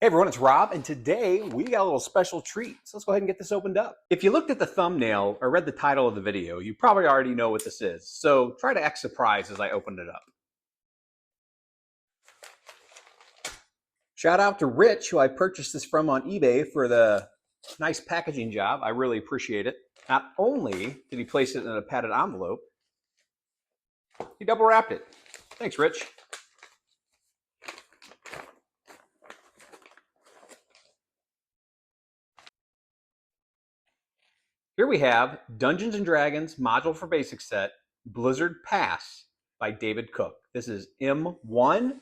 Hey everyone, it's Rob, and today we got a little special treat. So let's go ahead and get this opened up. If you looked at the thumbnail or read the title of the video, you probably already know what this is. So try to act surprised as I open it up. Shout out to Rich, who I purchased this from on eBay for the nice packaging job. I really appreciate it. Not only did he place it in a padded envelope, he double wrapped it. Thanks, Rich. Here we have Dungeons & Dragons Module for Basic Set, Blizzard Pass by David Cook. This is M1.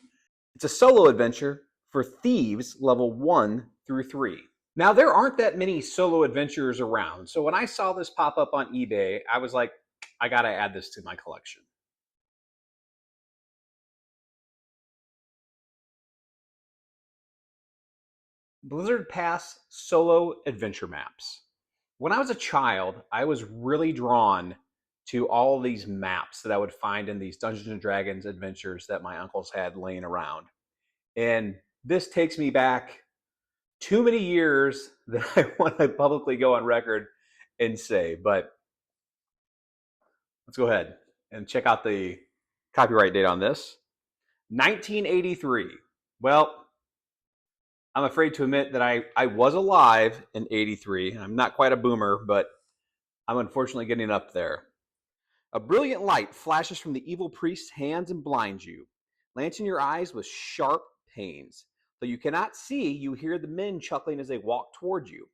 It's a solo adventure for thieves level 1 through 3. Now, there aren't that many solo adventures around, so when I saw this pop up on eBay, I was like, I gotta add this to my collection. Blizzard Pass solo adventure maps. When I was a child, I was really drawn to all these maps that I would find in these Dungeons and Dragons adventures that my uncles had laying around. And this takes me back too many years that I want to publicly go on record and say, but let's go ahead and check out the copyright date on this. 1983. Well, I'm afraid to admit that I was alive in 83. I'm not quite a boomer, but I'm unfortunately getting up there. A brilliant light flashes from the evil priest's hands and blinds you, lancing your eyes with sharp pains. Though you cannot see, you hear the men chuckling as they walk toward you.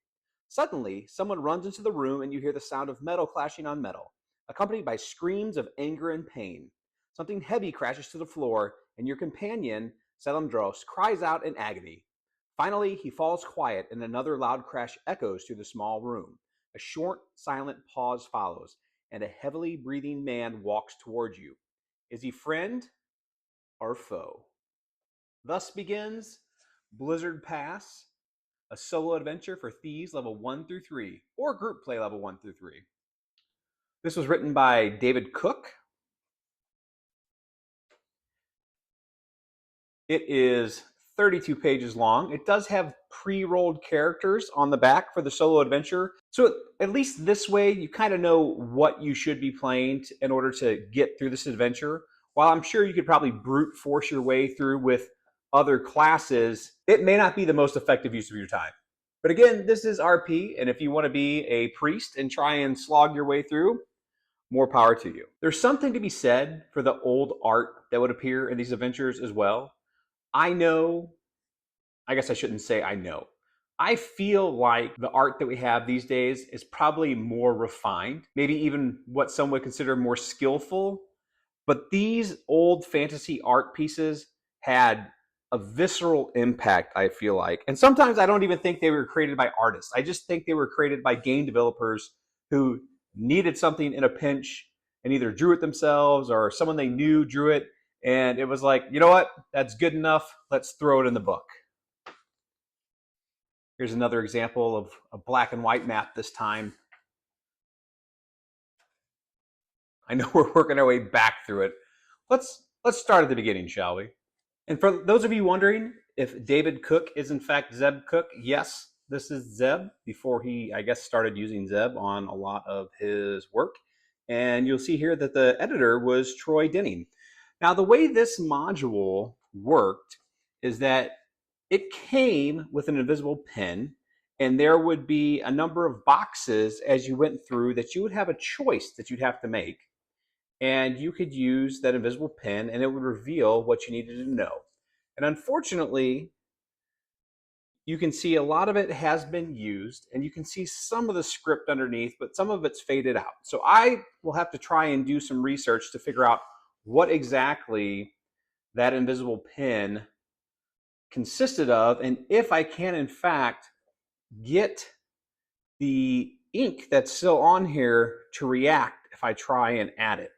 Suddenly, someone runs into the room and you hear the sound of metal clashing on metal, accompanied by screams of anger and pain. Something heavy crashes to the floor, and your companion, Selimdros, cries out in agony. Finally, he falls quiet, and another loud crash echoes through the small room. A short, silent pause follows, and a heavily breathing man walks toward you. Is he friend or foe? Thus begins Blizzard Pass, a solo adventure for thieves level 1 through 3, or group play level 1 through 3. This was written by David Cook. It is 32 pages long. It does have pre-rolled characters on the back for the solo adventure. So at least this way, you kind of know what you should be playing in order to get through this adventure. While I'm sure you could probably brute force your way through with other classes, it may not be the most effective use of your time. But again, this is RP, and if you want to be a priest and try and slog your way through, more power to you. There's something to be said for the old art that would appear in these adventures as well. I guess I shouldn't say I know. I feel like the art that we have these days is probably more refined, maybe even what some would consider more skillful. But these old fantasy art pieces had a visceral impact, I feel like. And sometimes I don't even think they were created by artists. I just think they were created by game developers who needed something in a pinch and either drew it themselves or someone they knew drew it. And it was like, you know what? That's good enough. Let's throw it in the book. Here's another example of a black and white map this time. I know we're working our way back through it. Let's start at the beginning, shall we? And for those of you wondering if David Cook is in fact Zeb Cook, yes, this is Zeb before he, I guess, started using Zeb on a lot of his work. And you'll see here that the editor was Troy Denning. Now, the way this module worked is that it came with an invisible pen, and there would be a number of boxes as you went through that you would have a choice that you'd have to make. And you could use that invisible pen and it would reveal what you needed to know. And unfortunately, you can see a lot of it has been used and you can see some of the script underneath, but some of it's faded out. So I will have to try and do some research to figure out what exactly that invisible pen consisted of, and if I can in fact get the ink that's still on here to react if I try and add it.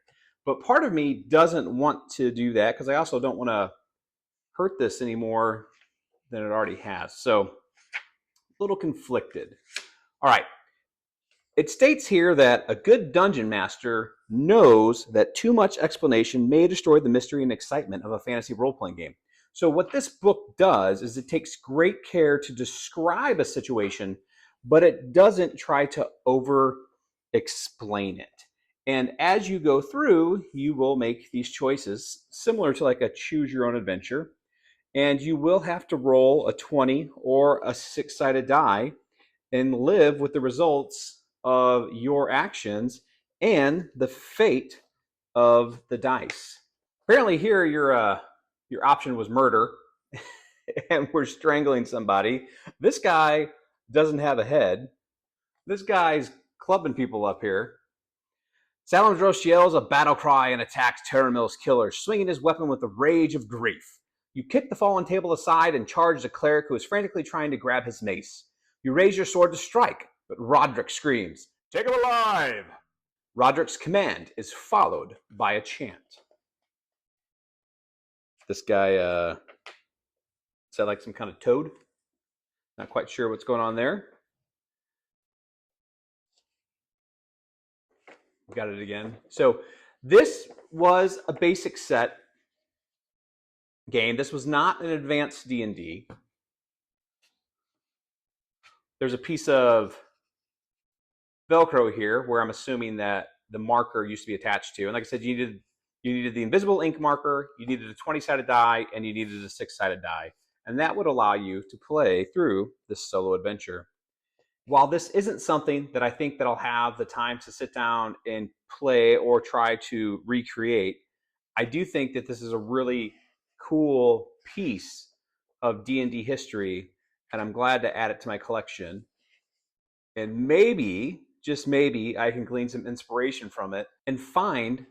But part of me doesn't want to do that because I also don't want to hurt this any more than it already has. So a little conflicted. All right. It states here that a good dungeon master knows that too much explanation may destroy the mystery and excitement of a fantasy role-playing game. So what this book does is it takes great care to describe a situation, but it doesn't try to over explain it. And as you go through, you will make these choices similar to like a choose your own adventure. And you will have to roll a 20 or a six-sided die and live with the results of your actions and the fate of the dice. Apparently, here your option was murder, and we're strangling somebody. This guy doesn't have a head. This guy's clubbing people up here. Salamandros yells a battle cry and attacks Terramil's killer, swinging his weapon with the rage of grief. You kick the fallen table aside and charge the cleric who is frantically trying to grab his mace. You raise your sword to strike, but Roderick screams, "Take him alive!" Roderick's command is followed by a chant. This guy, is that like some kind of toad? Not quite sure what's going on there. Got it again. So this was a basic set game. This was not an advanced D&D. There's a piece of Velcro here where I'm assuming that the marker used to be attached to. And like I said, you needed the invisible ink marker, you needed a 20-sided die, and you needed a six-sided die. And that would allow you to play through this solo adventure. While this isn't something that I think that I'll have the time to sit down and play or try to recreate, I do think that this is a really cool piece of D&D history, and I'm glad to add it to my collection. And maybe, just maybe, I can glean some inspiration from it and find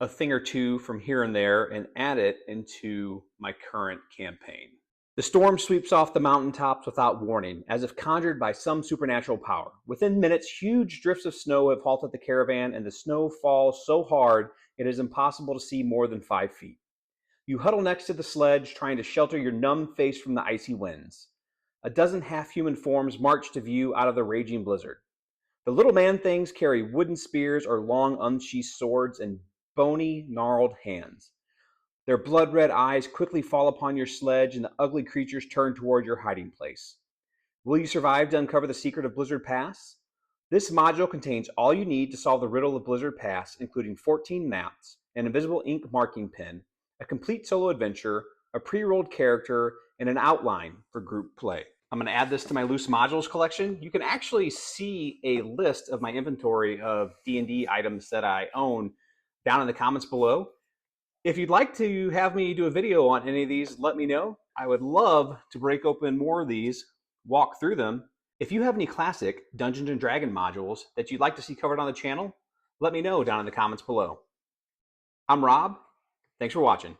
a thing or two from here and there and add it into my current campaign. The storm sweeps off the mountaintops without warning, as if conjured by some supernatural power. Within minutes, huge drifts of snow have halted the caravan, and the snow falls so hard it is impossible to see more than 5 feet. You huddle next to the sledge, trying to shelter your numb face from the icy winds. A dozen half-human forms march to view out of the raging blizzard. The little man-things carry wooden spears or long unsheathed swords and bony, gnarled hands. Their blood-red eyes quickly fall upon your sledge, and the ugly creatures turn toward your hiding place. Will you survive to uncover the secret of Blizzard Pass? This module contains all you need to solve the riddle of Blizzard Pass, including 14 maps, an invisible ink marking pen, a complete solo adventure, a pre-rolled character, and an outline for group play. I'm going to add this to my loose modules collection. You can actually see a list of my inventory of D&D items that I own down in the comments below. If you'd like to have me do a video on any of these, let me know. I would love to break open more of these, walk through them. If you have any classic Dungeons & Dragons modules that you'd like to see covered on the channel, let me know down in the comments below. I'm Rob. Thanks for watching.